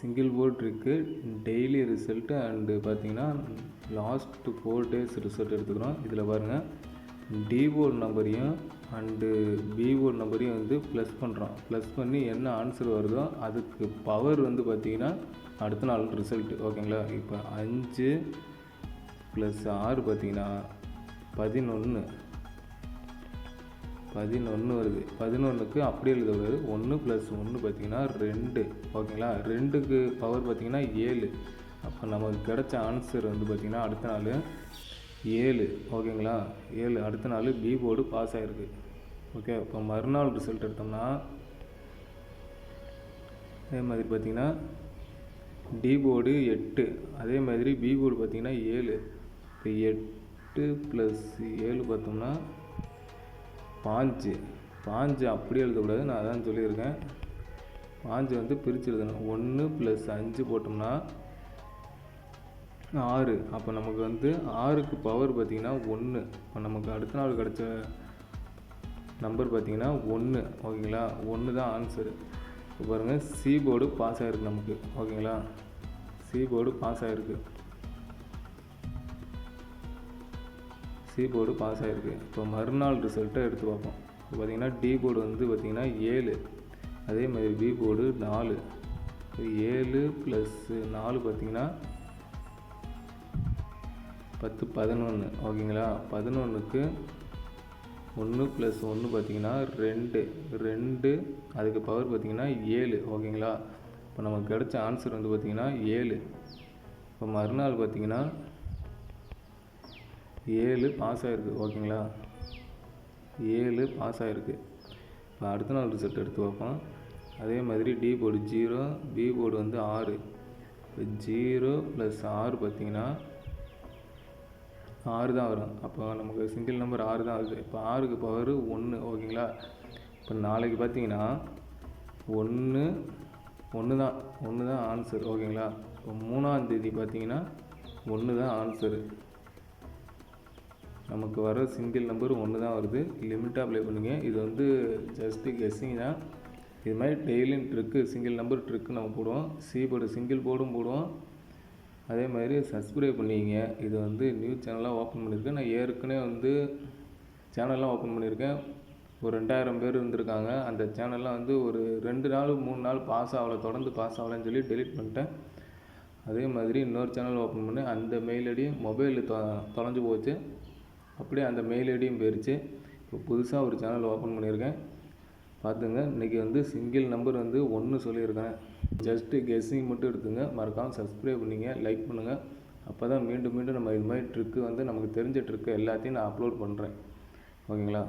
Single board இருக்குது, daily result and பார்த்தீங்கன்னா last 4 days result எடுத்துக்கிறோம். இதில் பாருங்கள், டி போர்டு நம்பரையும் அண்டு பி போர்டு நம்பரையும் வந்து ப்ளஸ் பண்ணுறோம். ப்ளஸ் பண்ணி என்ன ஆன்சர் வருதோ அதுக்கு பவர் வந்து பார்த்திங்கன்னா அடுத்த நாள் ரிசல்ட்டு. ஓகேங்களா? இப்போ 5 + 6 பார்த்திங்கன்னா 11 வருது. 11க்கு அப்படியே எழுதக்கூடாது, 1 + 1 பார்த்திங்கன்னா 2. ஓகேங்களா? 2க்கு பவர் பார்த்திங்கன்னா 7. அப்போ நமக்கு கிடைச்ச ஆன்சர் வந்து பார்த்திங்கன்னா அடுத்த நாள் 7. ஓகேங்களா? 7. அடுத்த நாள் பி போர்டு பாஸ் ஆகிருக்கு. ஓகே, இப்போ மறுநாள் ரிசல்ட் எடுத்தோம்னா அதே மாதிரி பார்த்திங்கன்னா டி போர்டு 8, அதே மாதிரி பி போர்டு பார்த்திங்கன்னா 7. இப்போ 8 + 7 பார்த்தோம்னா 5. அப்படியே எழுதக்கூடாது, நான் அதான் சொல்லியிருக்கேன். 5 வந்து பிரித்து எழுதணும். 1 + 5 போட்டோம்னா 6. அப்போ நமக்கு வந்து 6க்கு பவர் பார்த்திங்கன்னா 1. இப்போ நமக்கு அடுத்த நாள் கிடச்ச நம்பர் பார்த்திங்கன்னா 1. ஓகேங்களா? 1 தான் ஆன்சரு. இப்போ பாருங்கள், சி போர்டு பாஸ் ஆகிருக்கு நமக்கு. ஓகேங்களா? சி போர்டு பாஸ் ஆகிருக்கு. இப்போ மறுநாள் ரிசல்ட்டை எடுத்து பார்ப்போம். இப்போ பார்த்திங்கன்னா டி போர்டு வந்து பார்த்திங்கன்னா 7, அதே மாதிரி பி போர்டு 4. 7 + 4 பார்த்திங்கன்னா 10, 11. ஓகேங்களா? 11க்கு 1 + 1 பார்த்திங்கன்னா 2. அதுக்கு பவர் பார்த்திங்கன்னா 7. ஓகேங்களா? இப்போ நமக்கு கிடைச்ச ஆன்சர் வந்து பார்த்திங்கன்னா 7. இப்போ மறுநாள் பார்த்திங்கன்னா 7 பாஸ் ஆகிருக்கு. ஓகேங்களா? 7 பாஸ் ஆகிருக்கு. இப்போ அடுத்த நாள் ரிசல்ட் எடுத்து பார்ப்போம். அதே மாதிரி டி போர்டு 0, பி போர்டு வந்து 6. இப்போ 0 + 6 பார்த்திங்கன்னா 6 தான் வரும். அப்போ நமக்கு சிங்கிள் நம்பர் 6 தான் வருது. இப்போ 6க்கு பவர் 1. ஓகேங்களா? இப்போ நாளைக்கு பார்த்திங்கன்னா 1 தான் ஆன்சர். ஓகேங்களா? இப்போ 3ஆம் தேதி பார்த்திங்கன்னா 1 தான் ஆன்சரு. நமக்கு வர சிங்கிள் நம்பர் 1 தான் வருது. லிமிட்டாக அப்ளை பண்ணுங்க. இது வந்து ஜஸ்ட்டு கெஸ்ஸிங் தான். இது மாதிரி டெய்லியும் ட்ரிக்கு, சிங்கிள் நம்பர் ட்ரிக்கு நம்ம போடுவோம். சி போர்டு சிங்கிள் போர்டும் போடுவோம். அதே மாதிரி சப்ஸ்கிரைப் பண்ணிங்க. இது வந்து நியூ சேனலாக ஓப்பன் பண்ணியிருக்கேன். நான் ஏற்கனவே வந்து சேனல்லாம் ஓப்பன் பண்ணியிருக்கேன். ஒரு 2000 பேர் இருந்திருக்காங்க. அந்த சேனல்லாம் வந்து ஒரு 2 நாள் 3 நாள் பாஸ் ஆகலை, தொடர்ந்து பாஸ் ஆகலைன்னு சொல்லி டெலிட் பண்ணிட்டேன். அதே மாதிரி இன்னொரு சேனல் ஓப்பன் பண்ணேன். அந்த மெயில் ஐடி மொபைலில் தொலைஞ்சு போச்சு. அப்படியே அந்த மெயில் ஐடியும் போயிடுச்சு. இப்போ புதுசாக ஒரு சேனல் ஓப்பன் பண்ணியிருக்கேன், பார்த்துங்க. இன்றைக்கி வந்து சிங்கிள் நம்பர் வந்து 1 சொல்லியிருக்கேன். ஜஸ்ட்டு கெஸ்ஸிங் மட்டும் எடுத்துங்க. மறக்காமல் சப்ஸ்கிரைப் பண்ணிங்க, லைக் பண்ணுங்கள். அப்போ தான் மீண்டும் நம்ம இது மாதிரி ட்ரிக்கு வந்து நமக்கு தெரிஞ்ச ட்ரிக்கு எல்லாத்தையும் நான் அப்லோட் பண்ணுறேன். ஓகேங்களா?